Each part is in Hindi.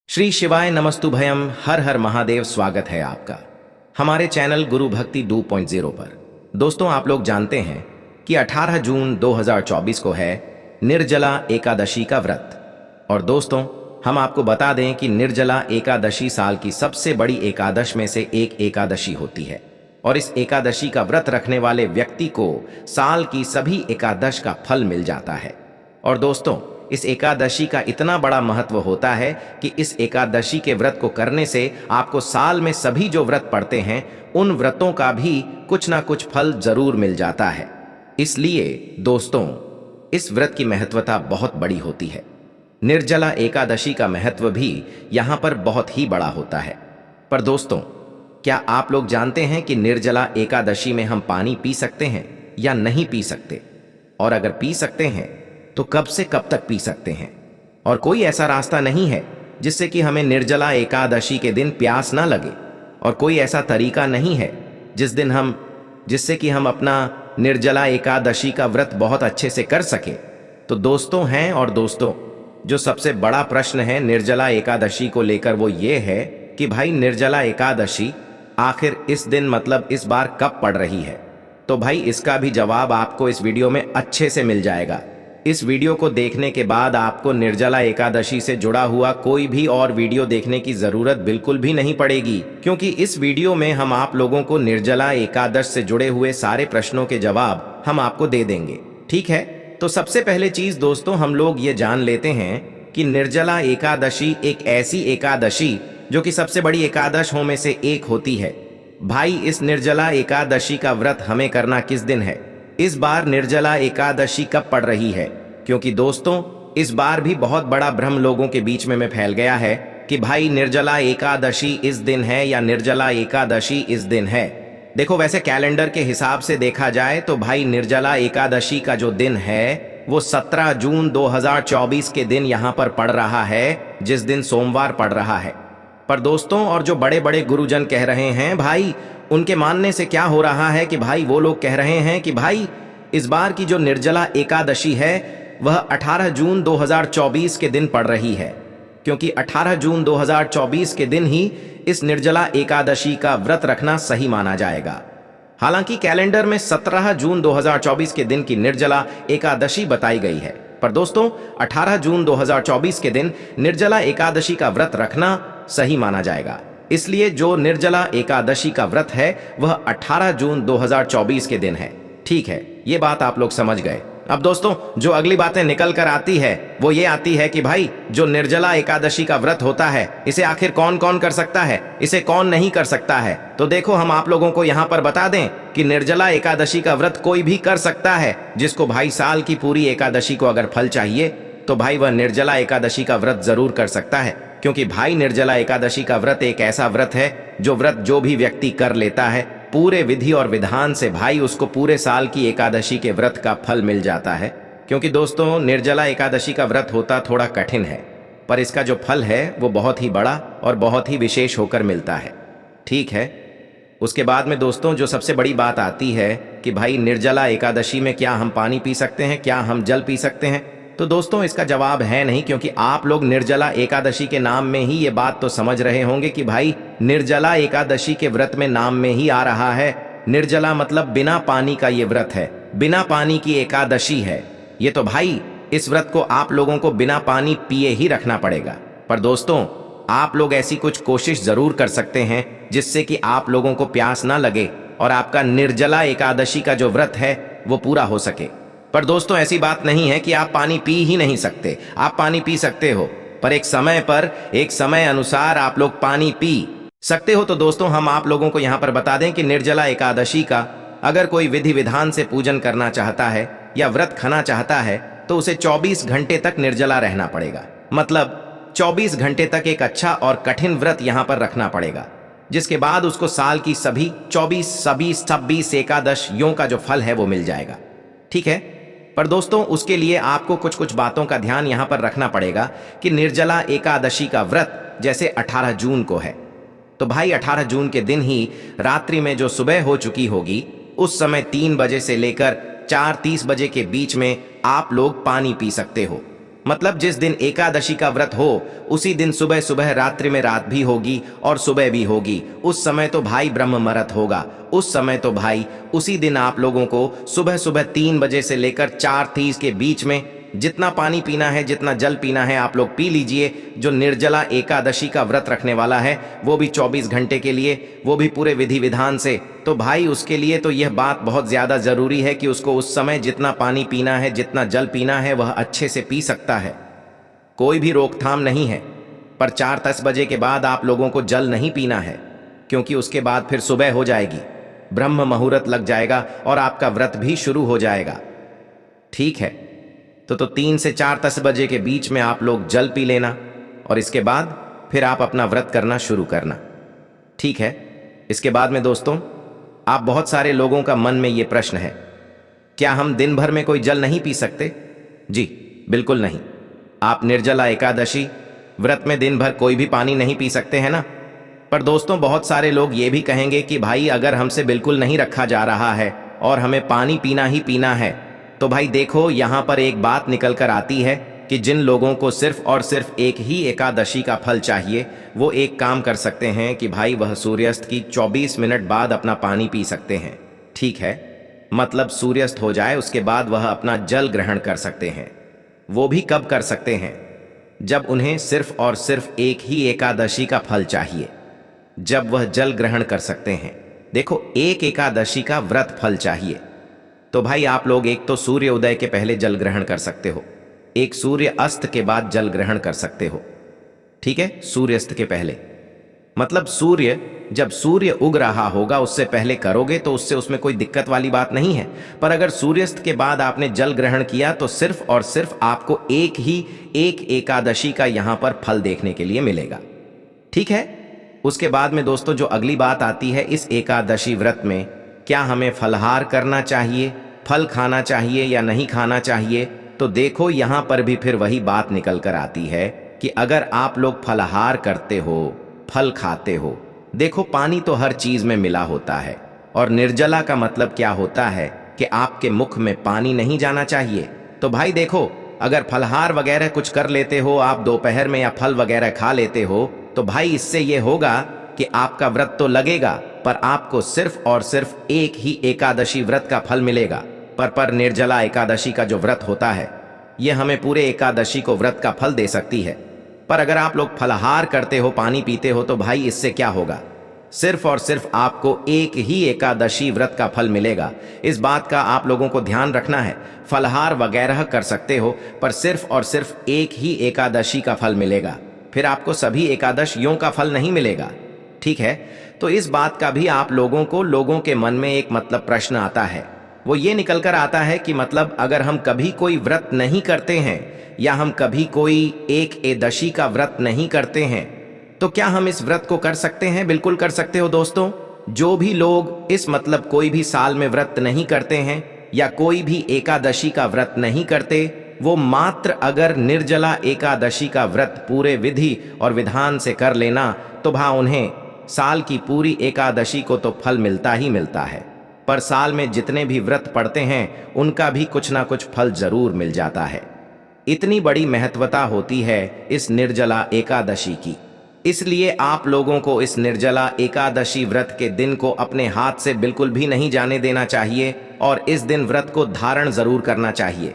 श्री शिवाय नमस्तुभयम। हर हर महादेव। स्वागत है आपका हमारे चैनल गुरु भक्ति 2.0 पर। दोस्तों, आप लोग जानते हैं कि 18 जून 2024 को है निर्जला एकादशी का व्रत। और दोस्तों, हम आपको बता दें कि निर्जला एकादशी साल की सबसे बड़ी एकादश में से एक एकादशी होती है और इस एकादशी का व्रत रखने वाले व्यक्ति को साल की सभी एकादश का फल मिल जाता है। और दोस्तों, इस एकादशी का इतना बड़ा महत्व होता है कि इस एकादशी के व्रत को करने से आपको साल में सभी जो व्रत पड़ते हैं उन व्रतों का भी कुछ ना कुछ फल जरूर मिल जाता है। इसलिए दोस्तों, इस व्रत की महत्वता बहुत बड़ी होती है। निर्जला एकादशी का महत्व भी यहाँ पर बहुत ही बड़ा होता है। पर दोस्तों, क्या आप लोग जानते हैं कि निर्जला एकादशी में हम पानी पी सकते हैं या नहीं पी सकते? और अगर पी सकते हैं तो कब से कब तक पी सकते हैं? और कोई ऐसा रास्ता नहीं है जिससे कि हमें निर्जला एकादशी के दिन प्यास ना लगे, और कोई ऐसा तरीका नहीं है जिससे कि हम अपना निर्जला एकादशी का व्रत बहुत अच्छे से कर सके। तो दोस्तों हैं, और दोस्तों, जो सबसे बड़ा प्रश्न है निर्जला एकादशी को लेकर वो ये है कि भाई निर्जला एकादशी आखिर इस दिन मतलब इस बार कब पड़ रही है? तो भाई इसका भी जवाब आपको इस वीडियो में अच्छे से मिल जाएगा। इस वीडियो को देखने के बाद आपको निर्जला एकादशी से जुड़ा हुआ कोई भी और वीडियो देखने की जरूरत बिल्कुल भी नहीं पड़ेगी, क्योंकि इस वीडियो में हम आप लोगों को निर्जला एकादश से जुड़े हुए सारे प्रश्नों के जवाब हम आपको दे देंगे। ठीक है, तो सबसे पहले चीज दोस्तों, हम लोग ये जान लेते हैं कि निर्जला एकादशी एक ऐसी एकादशी जो कि सबसे बड़ी एकादशों में से एक होती है। भाई, इस निर्जला एकादशी का व्रत हमें करना किस दिन है? इस बार निर्जला एकादशी कब पड़ रही है? क्योंकि दोस्तों, इस बार भी बहुत बड़ा भ्रम लोगों के बीच में फैल गया है कि भाई निर्जला एकादशी इस दिन है या निर्जला एकादशी इस दिन है। देखो, वैसे कैलेंडर के हिसाब से देखा जाए तो भाई निर्जला एकादशी का जो दिन है वो 17 जून 2024 के दिन यहाँ पर पड़ रहा है, जिस दिन सोमवार पड़ रहा है। पर दोस्तों, और जो बड़े बड़े गुरुजन कह रहे हैं भाई, उनके मानने से क्या हो रहा है कि भाई वो लोग कह रहे हैं कि भाई इस बार की जो निर्जला एकादशी है वह 18 जून 2024 के दिन पड़ रही है, क्योंकि 18 जून 2024 के दिन ही इस निर्जला एकादशी का व्रत रखना सही माना जाएगा। हालांकि कैलेंडर में 17 जून 2024 के दिन की निर्जला एकादशी बताई गई है, पर दोस्तों 18 जून 2024 के दिन निर्जला एकादशी का व्रत रखना सही माना जाएगा। इसलिए जो निर्जला एकादशी का व्रत है वह 18 जून 2024 के दिन है। ठीक है, ये बात आप लोग समझ गए। अब दोस्तों, जो अगली बातें निकल कर आती है वो ये आती है कि भाई जो निर्जला एकादशी का व्रत होता है इसे आखिर कौन कौन कर सकता है, इसे कौन नहीं कर सकता है? तो देखो, हम आप लोगों को यहाँ पर बता दें कि निर्जला एकादशी का व्रत कोई भी कर सकता है। जिसको भाई साल की पूरी एकादशी को अगर फल चाहिए तो भाई वह निर्जला एकादशी का व्रत जरूर कर सकता है, क्योंकि भाई निर्जला एकादशी का व्रत एक ऐसा व्रत है जो भी व्यक्ति कर लेता है पूरे विधि और विधान से, भाई उसको पूरे साल की एकादशी के व्रत का फल मिल जाता है। क्योंकि दोस्तों, निर्जला एकादशी का व्रत होता थोड़ा कठिन है, पर इसका जो फल है वो बहुत ही बड़ा और बहुत ही विशेष होकर मिलता है। ठीक है, उसके बाद में दोस्तों जो सबसे बड़ी बात आती है कि भाई निर्जला एकादशी में क्या हम पानी पी सकते हैं, क्या हम जल पी सकते हैं? तो दोस्तों, इसका जवाब है नहीं, क्योंकि आप लोग निर्जला एकादशी के नाम में ही ये बात तो समझ रहे होंगे कि भाई निर्जला एकादशी के व्रत में नाम में ही आ रहा है निर्जला, मतलब बिना पानी का ये व्रत है, बिना पानी की एकादशी है ये। तो भाई इस व्रत को आप लोगों को बिना पानी पिए ही रखना पड़ेगा। पर दोस्तों, आप लोग ऐसी कुछ कोशिश जरूर कर सकते हैं जिससे कि आप लोगों को प्यास ना लगे और आपका निर्जला एकादशी का जो व्रत है वो पूरा हो सके। पर दोस्तों, ऐसी बात नहीं है कि आप पानी पी ही नहीं सकते, आप पानी पी सकते हो, पर एक समय अनुसार आप लोग पानी पी सकते हो। तो दोस्तों, हम आप लोगों को यहाँ पर बता दें कि निर्जला एकादशी का अगर कोई विधि विधान से पूजन करना चाहता है या व्रत खाना चाहता है तो उसे 24 घंटे तक निर्जला रहना पड़ेगा। मतलब 24 घंटे तक एक अच्छा और कठिन व्रत यहाँ पर रखना पड़ेगा, जिसके बाद उसको साल की सभी 26 एकादशियों का जो फल है वो मिल जाएगा। ठीक है, पर दोस्तों उसके लिए आपको कुछ कुछ बातों का ध्यान यहाँ पर रखना पड़ेगा कि निर्जला एकादशी का व्रत जैसे 18 जून को है, तो भाई 18 जून के दिन ही रात्रि में जो सुबह हो चुकी होगी उस समय 3 बजे से लेकर 4:30 बजे के बीच में आप लोग पानी पी सकते हो। मतलब जिस दिन एकादशी का व्रत हो उसी दिन सुबह सुबह रात्रि में रात भी होगी और सुबह भी होगी। उस समय तो भाई ब्रह्म मुहूर्त होगा। उस समय तो भाई उसी दिन आप लोगों को सुबह सुबह 3 बजे से लेकर 4:30 के बीच में जितना पानी पीना है, जितना जल पीना है आप लोग पी लीजिए। जो निर्जला एकादशी का व्रत रखने वाला है वो भी 24 घंटे के लिए, वो भी पूरे विधि विधान से, तो भाई उसके लिए तो यह बात बहुत ज़्यादा ज़रूरी है कि उसको उस समय जितना पानी पीना है, जितना जल पीना है वह अच्छे से पी सकता है। कोई भी रोकथाम नहीं है। पर 4-10 बजे के बाद आप लोगों को जल नहीं पीना है, क्योंकि उसके बाद फिर सुबह हो जाएगी, ब्रह्म मुहूर्त लग जाएगा और आपका व्रत भी शुरू हो जाएगा। ठीक है, तो 3 से 4-10 बजे के बीच में आप लोग जल पी लेना और इसके बाद फिर आप अपना व्रत करना शुरू करना। ठीक है। इसके बाद में दोस्तों, आप बहुत सारे लोगों का मन में ये प्रश्न है, क्या हम दिन भर में कोई जल नहीं पी सकते? जी बिल्कुल नहीं। आप निर्जला एकादशी व्रत में दिन भर कोई भी पानी नहीं पी सकते हैं ना। पर दोस्तों, बहुत सारे लोग ये भी कहेंगे कि भाई अगर हमसे बिल्कुल नहीं रखा जा रहा है और हमें पानी पीना ही पीना है, तो भाई देखो यहाँ पर एक बात निकल कर आती है कि जिन लोगों को सिर्फ और सिर्फ एक ही एकादशी का फल चाहिए, वो एक काम कर सकते हैं कि भाई वह सूर्यास्त की 24 मिनट बाद अपना पानी पी सकते हैं। ठीक है, मतलब सूर्यास्त हो जाए उसके बाद वह अपना जल ग्रहण कर सकते हैं। वो भी कब कर सकते हैं? जब उन्हें सिर्फ और सिर्फ एक ही एकादशी का फल चाहिए, जब वह जल ग्रहण कर सकते हैं। देखो, एक एकादशी का व्रत फल चाहिए तो भाई आप लोग एक तो सूर्य उदय के पहले जल ग्रहण कर सकते हो, एक सूर्य अस्त के बाद जल ग्रहण कर सकते हो। ठीक है, सूर्यास्त के पहले, मतलब जब सूर्य उग रहा होगा उससे पहले करोगे तो उसमें कोई दिक्कत वाली बात नहीं है। पर अगर सूर्यास्त के बाद आपने जल ग्रहण किया तो सिर्फ और सिर्फ आपको एक एकादशी का यहां पर फल देखने के लिए मिलेगा। ठीक है। उसके बाद में दोस्तों जो अगली बात आती है, इस एकादशी व्रत में क्या हमें फलाहार करना चाहिए, फल खाना चाहिए या नहीं खाना चाहिए? तो देखो यहां पर भी फिर वही बात निकल कर आती है कि अगर आप लोग फलाहार करते हो, फल खाते हो, देखो पानी तो हर चीज में मिला होता है और निर्जला का मतलब क्या होता है कि आपके मुख में पानी नहीं जाना चाहिए। तो भाई देखो, अगर फलाहार वगैरह कुछ कर लेते हो आप दोपहर में या फल वगैरह खा लेते हो, तो भाई इससे ये होगा कि आपका व्रत तो लगेगा पर आपको सिर्फ और सिर्फ एक ही एकादशी व्रत का फल मिलेगा। पर निर्जला एकादशी का जो व्रत होता है यह हमें पूरे एकादशी को व्रत का फल दे सकती है। पर अगर आप लोग फलाहार करते हो, पानी पीते हो, तो भाई इससे क्या होगा? सिर्फ और सिर्फ आपको एक ही एकादशी व्रत का फल मिलेगा। इस बात का आप लोगों को ध्यान रखना है। फलाहार वगैरह कर सकते हो पर सिर्फ और सिर्फ एक ही एकादशी का फल मिलेगा, फिर आपको सभी एकादशियों का फल नहीं मिलेगा। ठीक है, तो इस बात का भी आप लोगों के मन में एक मतलब प्रश्न आता है, वो ये निकल कर आता है कि मतलब अगर हम कभी कोई व्रत नहीं करते हैं या हम कभी कोई एक एकादशी का व्रत नहीं करते हैं तो क्या हम इस व्रत को कर सकते हैं? बिल्कुल कर सकते हो दोस्तों। जो भी लोग इस मतलब कोई भी साल में व्रत नहीं करते हैं या कोई भी एकादशी का व्रत नहीं करते, वो मात्र अगर निर्जला एकादशी का व्रत पूरे विधि और विधान से कर लेना तो उन्हें साल की पूरी एकादशी को तो फल मिलता ही मिलता है, पर साल में जितने भी व्रत पड़ते हैं उनका भी कुछ ना कुछ फल जरूर मिल जाता है। इतनी बड़ी महत्वता होती है इस निर्जला एकादशी की। इसलिए आप लोगों को इस निर्जला एकादशी व्रत के दिन को अपने हाथ से बिल्कुल भी नहीं जाने देना चाहिए और इस दिन व्रत को धारण जरूर करना चाहिए।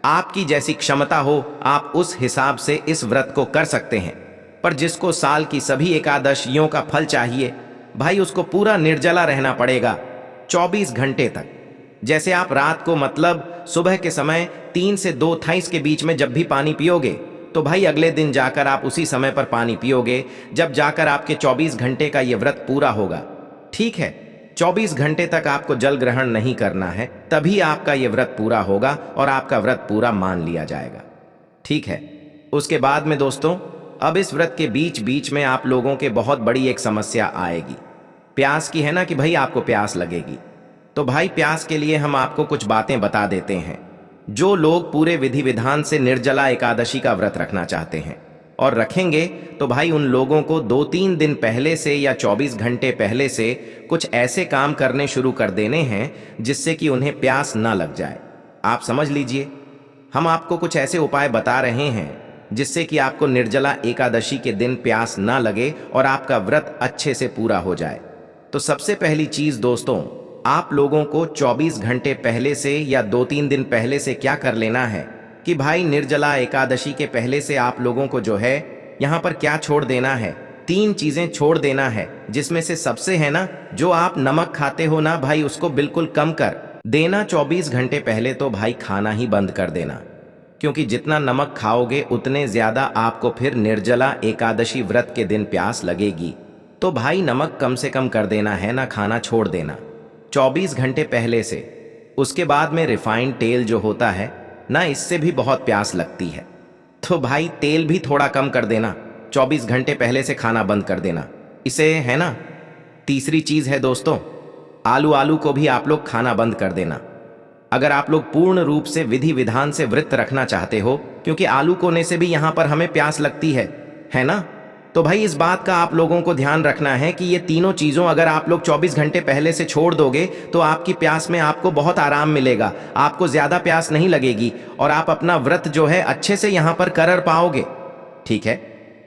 आपकी जैसी क्षमता हो आप उस हिसाब से इस व्रत को कर सकते हैं, पर जिसको साल की सभी एकादशियों का फल चाहिए भाई उसको पूरा निर्जला रहना पड़ेगा 24 घंटे तक। जैसे आप रात को मतलब सुबह के समय 3 से 2:30 के बीच में जब भी पानी पियोगे तो भाई अगले दिन जाकर आप उसी समय पर पानी पियोगे जब जाकर आपके 24 घंटे का ये व्रत पूरा होगा। ठीक है, 24 घंटे तक आपको जल ग्रहण नहीं करना है, तभी आपका ये व्रत पूरा होगा और आपका व्रत पूरा मान लिया जाएगा। ठीक है। उसके बाद में दोस्तों, अब इस व्रत के बीच बीच में आप लोगों के बहुत बड़ी एक समस्या आएगी, प्यास की है ना, कि भाई आपको प्यास लगेगी। तो भाई प्यास के लिए हम आपको कुछ बातें बता देते हैं। जो लोग पूरे विधि विधान से निर्जला एकादशी का व्रत रखना चाहते हैं और रखेंगे तो भाई उन लोगों को 2-3 दिन पहले से या 24 घंटे पहले से कुछ ऐसे काम करने शुरू कर देने हैं जिससे कि उन्हें प्यास ना लग जाए। आप समझ लीजिए। हम आपको कुछ ऐसे उपाय बता रहे हैं जिससे कि आपको निर्जला एकादशी के दिन प्यास ना लगे और आपका व्रत अच्छे से पूरा हो जाए। तो सबसे पहली चीज दोस्तों, आप लोगों को 24 घंटे पहले से या 2-3 दिन पहले से क्या कर लेना है कि भाई निर्जला एकादशी के पहले से आप लोगों को जो है यहाँ पर क्या छोड़ देना है, 3 चीजें छोड़ देना है, जिसमें से सबसे है ना, जो आप नमक खाते हो ना भाई, उसको बिल्कुल कम कर देना। 24 घंटे पहले तो भाई खाना ही बंद कर देना, क्योंकि जितना नमक खाओगे उतने ज्यादा आपको फिर निर्जला एकादशी व्रत के दिन प्यास लगेगी। तो भाई नमक कम से कम कर देना है ना, खाना छोड़ देना 24 घंटे पहले से। उसके बाद में रिफाइंड तेल जो होता है ना, इससे भी बहुत प्यास लगती है, तो भाई तेल भी थोड़ा कम कर देना, 24 घंटे पहले से खाना बंद कर देना इसे, है ना। तीसरी चीज है दोस्तों, आलू को भी आप लोग खाना बंद कर देना। अगर आप लोग पूर्ण रूप से विधि विधान से व्रत रखना चाहते हो, क्योंकि आलू कोने से भी यहां पर हमें प्यास लगती है ना। तो भाई इस बात का आप लोगों को ध्यान रखना है कि ये तीनों चीजों अगर आप लोग 24 घंटे पहले से छोड़ दोगे तो आपकी प्यास में आपको बहुत आराम मिलेगा, आपको ज्यादा प्यास नहीं लगेगी और आप अपना व्रत जो है अच्छे से यहां पर कर पाओगे, ठीक है।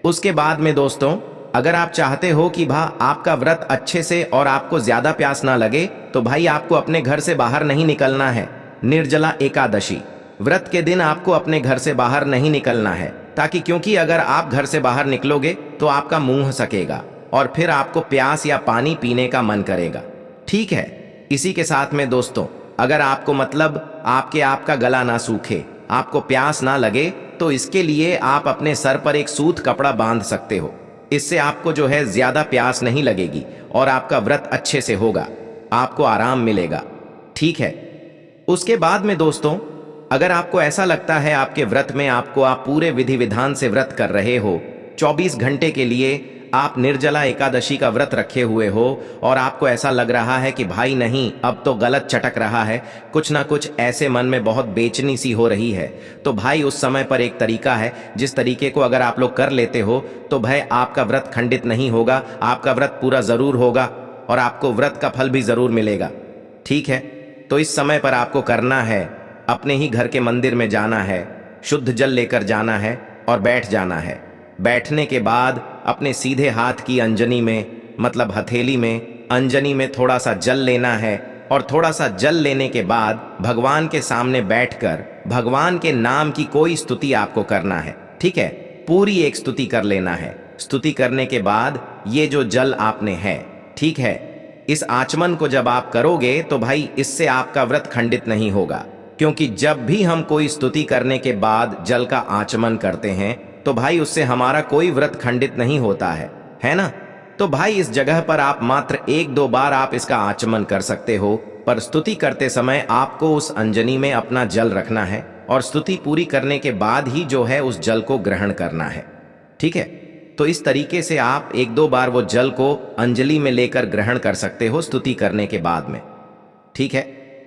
उसके बाद में दोस्तों, अगर आप चाहते हो कि आपका व्रत अच्छे से और आपको ज्यादा प्यास ना लगे, तो भाई आपको अपने घर से बाहर नहीं निकलना है। निर्जला एकादशी व्रत के दिन आपको अपने घर से बाहर नहीं निकलना है, ताकि क्योंकि अगर आप घर से बाहर निकलोगे तो आपका मुंह सकेगा और फिर आपको प्यास या पानी पीने का मन करेगा, ठीक है। इसी के साथ में दोस्तों, अगर आपको मतलब आपका गला ना सूखे, आपको प्यास ना लगे, तो इसके लिए आप अपने सर पर एक सूत कपड़ा बांध सकते हो। इससे आपको जो है ज्यादा प्यास नहीं लगेगी और आपका व्रत अच्छे से होगा, आपको आराम मिलेगा, ठीक है। उसके बाद में दोस्तों, अगर आपको ऐसा लगता है आपके व्रत में आप पूरे विधि विधान से व्रत कर रहे हो, 24 घंटे के लिए आप निर्जला एकादशी का व्रत रखे हुए हो और आपको ऐसा लग रहा है कि भाई नहीं, अब तो गलत चटक रहा है, कुछ ना कुछ ऐसे मन में बहुत बेचैनी सी हो रही है, तो भाई उस समय पर एक तरीका है, जिस तरीके को अगर आप लोग कर लेते हो तो भाई आपका व्रत खंडित नहीं होगा, आपका व्रत पूरा जरूर होगा और आपको व्रत का फल भी जरूर मिलेगा, ठीक है। तो इस समय पर आपको करना है, अपने ही घर के मंदिर में जाना है, शुद्ध जल लेकर जाना है और बैठ जाना है। बैठने के बाद अपने सीधे हाथ की अंजनी में, मतलब हथेली में, अंजनी में थोड़ा सा जल लेना है और थोड़ा सा जल लेने के बाद भगवान के सामने बैठकर भगवान के नाम की कोई स्तुति आपको करना है, ठीक है। पूरी एक स्तुति कर लेना है। स्तुति करने के बाद ये जो जल आपने है, ठीक है, इस आचमन को जब आप करोगे तो भाई इससे आपका व्रत खंडित नहीं होगा, क्योंकि जब भी हम कोई स्तुति करने के बाद जल का आचमन करते हैं तो भाई उससे हमारा कोई व्रत खंडित नहीं होता है ना। तो भाई इस जगह पर आप मात्र 1-2 बार आप इसका आचमन कर सकते हो, पर स्तुति करते समय आपको उस अंजनी में अपना जल रखना है और स्तुति पूरी करने के बाद ही जो है उस जल को ग्रहण करना है, ठीक है। तो इस तरीके से आप 1-2 बार वो जल को अंजलि में लेकर ग्रहण कर सकते हो स्तुति करने के बाद में, ठीक है।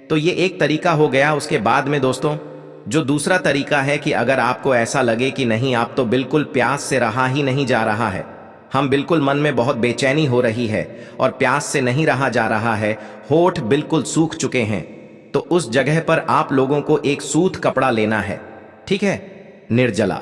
तो ये एक तरीका हो गया। उसके बाद में दोस्तों, जो दूसरा तरीका है कि अगर आपको ऐसा लगे कि नहीं, आप तो बिल्कुल प्यास से रहा ही नहीं जा रहा है, हम बिल्कुल मन में बहुत बेचैनी हो रही है और प्यास से नहीं रहा जा रहा है, होठ बिल्कुल सूख चुके हैं, तो उस जगह पर आप लोगों को एक सूत कपड़ा लेना है, ठीक है। निर्जला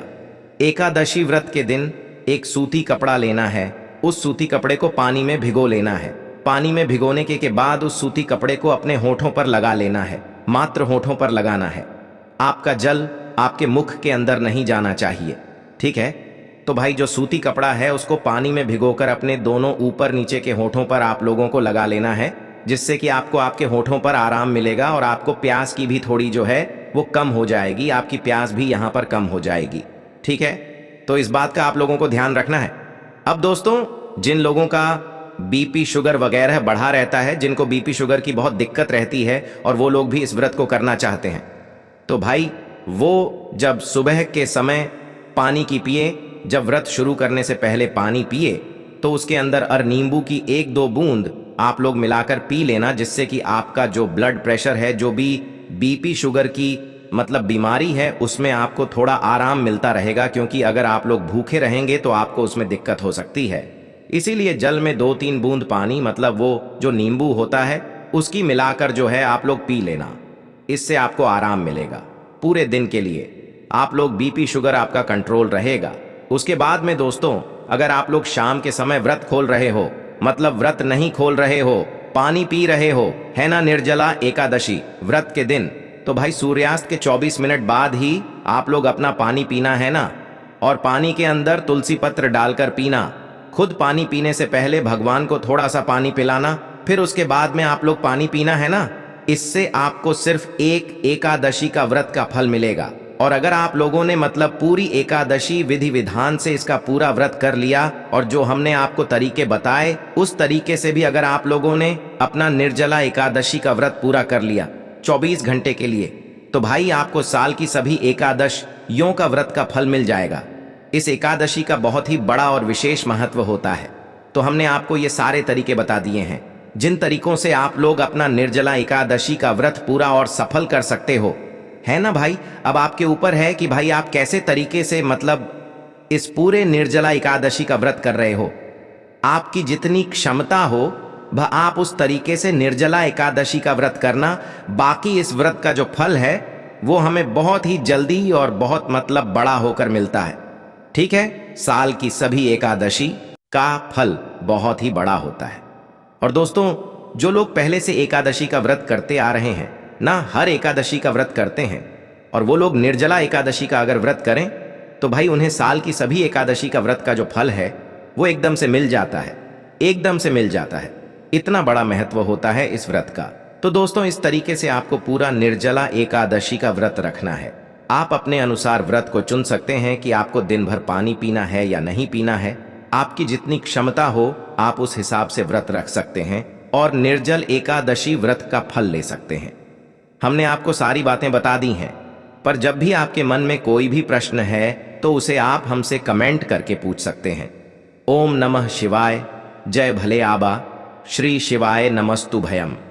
एकादशी व्रत के दिन एक सूती कपड़ा लेना है। उस सूती कपड़े को पानी में भिगो लेना है। पानी में भिगोने के बाद उस सूती कपड़े को अपने होठों पर लगा लेना है, मात्र होठों पर लगाना है। आपका जल आपके मुख के अंदर नहीं जाना चाहिए, ठीक है। तो भाई जो सूती कपड़ा है उसको पानी में भिगोकर अपने दोनों ऊपर नीचे के होठों पर आप लोगों को लगा लेना है, जिससे कि आपको आपके होठों पर आराम मिलेगा और आपको प्यास की भी थोड़ी जो है वो कम हो जाएगी, आपकी प्यास भी यहाँ पर कम हो जाएगी, ठीक है। तो इस बात का आप लोगों को ध्यान रखना है। अब दोस्तों, जिन लोगों का बीपी शुगर वगैरह बढ़ा रहता है, जिनको बीपी शुगर की बहुत दिक्कत रहती है और वो लोग भी इस व्रत को करना चाहते हैं, तो भाई वो जब सुबह के समय पानी की पिए, जब व्रत शुरू करने से पहले पानी पिए, तो उसके अंदर नींबू की 1-2 बूंद आप लोग मिलाकर पी लेना, जिससे कि आपका जो ब्लड प्रेशर है, जो भी बीपी शुगर की मतलब बीमारी है, उसमें आपको थोड़ा आराम मिलता रहेगा, क्योंकि अगर आप लोग भूखे रहेंगे तो आपको उसमें दिक्कत हो सकती है। इसीलिए जल में 2-3 बूंद पानी, मतलब वो जो नींबू होता है, उसकी मिलाकर जो है आप लोग पी लेना, इससे आपको आराम मिलेगा, पूरे दिन के लिए। आप लोग बीपी शुगर आपका कंट्रोल रहेगा। उसके बाद में दोस्तों, अगर आप लोग शाम के समय व्रत खोल रहे हो, मतलब व्रत नहीं खोल रहे हो, पानी पी रहे हो, है ना, निर्जला एकादशी व्रत के दिन, तो भाई सूर्यास्त के 24 मिनट बाद ही आप लोग अपना पानी पीना है ना। और पानी के अंदर तुलसी पत्र डालकर पीना। खुद पानी पीने से पहले भगवान को थोड़ा सा पानी पिलाना, फिर उसके बाद में आप लोग पानी पीना है ना। इससे आपको सिर्फ एक एकादशी का व्रत का फल मिलेगा। और अगर आप लोगों ने मतलब पूरी एकादशी विधि विधान से इसका पूरा व्रत कर लिया और जो हमने आपको तरीके बताए उस तरीके से भी अगर आप लोगों ने अपना निर्जला एकादशी का व्रत पूरा कर लिया 24 घंटे के लिए, तो भाई आपको साल की सभी एकादशियों का व्रत का फल मिल जाएगा। इस एकादशी का बहुत ही बड़ा और विशेष महत्व होता है। तो हमने आपको ये सारे तरीके बता दिए हैं जिन तरीकों से आप लोग अपना निर्जला एकादशी का व्रत पूरा और सफल कर सकते हो, है ना भाई। अब आपके ऊपर है कि भाई आप कैसे तरीके से मतलब इस पूरे निर्जला एकादशी का व्रत कर रहे हो। आपकी जितनी क्षमता हो वह आप उस तरीके से निर्जला एकादशी का व्रत करना। बाकी इस व्रत का जो फल है वो हमें बहुत ही जल्दी और बहुत मतलब बड़ा होकर मिलता है। ठीक है, साल की सभी एकादशी का फल बहुत ही बड़ा होता है। और दोस्तों, जो लोग पहले से एकादशी का व्रत करते आ रहे हैं ना, हर एकादशी का व्रत करते हैं, और वो लोग निर्जला एकादशी का अगर व्रत करें तो भाई उन्हें साल की सभी एकादशी का व्रत का जो फल है वो एकदम से मिल जाता है, एकदम से मिल जाता है। इतना बड़ा महत्व होता है इस व्रत का। तो दोस्तों, इस तरीके से आपको पूरा निर्जला एकादशी का व्रत रखना है। आप अपने अनुसार व्रत को चुन सकते हैं कि आपको दिन भर पानी पीना है या नहीं पीना है। आपकी जितनी क्षमता हो आप उस हिसाब से व्रत रख सकते हैं और निर्जल एकादशी व्रत का फल ले सकते हैं। हमने आपको सारी बातें बता दी हैं, पर जब भी आपके मन में कोई भी प्रश्न है तो उसे आप हमसे कमेंट करके पूछ सकते हैं। ओम नमः शिवाय। जय भले आबा। श्री शिवाय नमस्तु भयम।